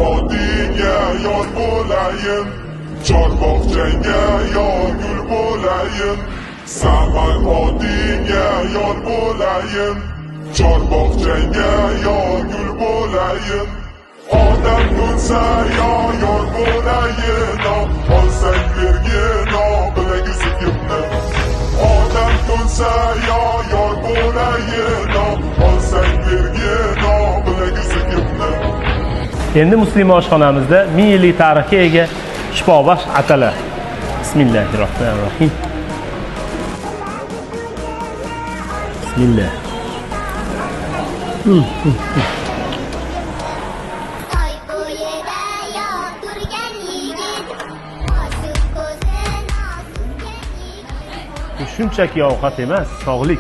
vodiyga yor bo'layin, Chorvoqchanga yor gul bo'layin, Saman vodiyga yor bo'layin, Chorvoqchanga yor gul bo'layin. Odam bo'lsa yor bo'layin, olsang bergin bilagi sikimni. Odam bo'lsa yor bo'layin, olsang bergin bilagi sikimni. Endi Muslima oshxonamizda 1000 yillik tarixga ega shifobaxsh atalar. Bismillahirrohmanirrohim. Bismillah. Bu shunchaki ovqat emas, sog'lik.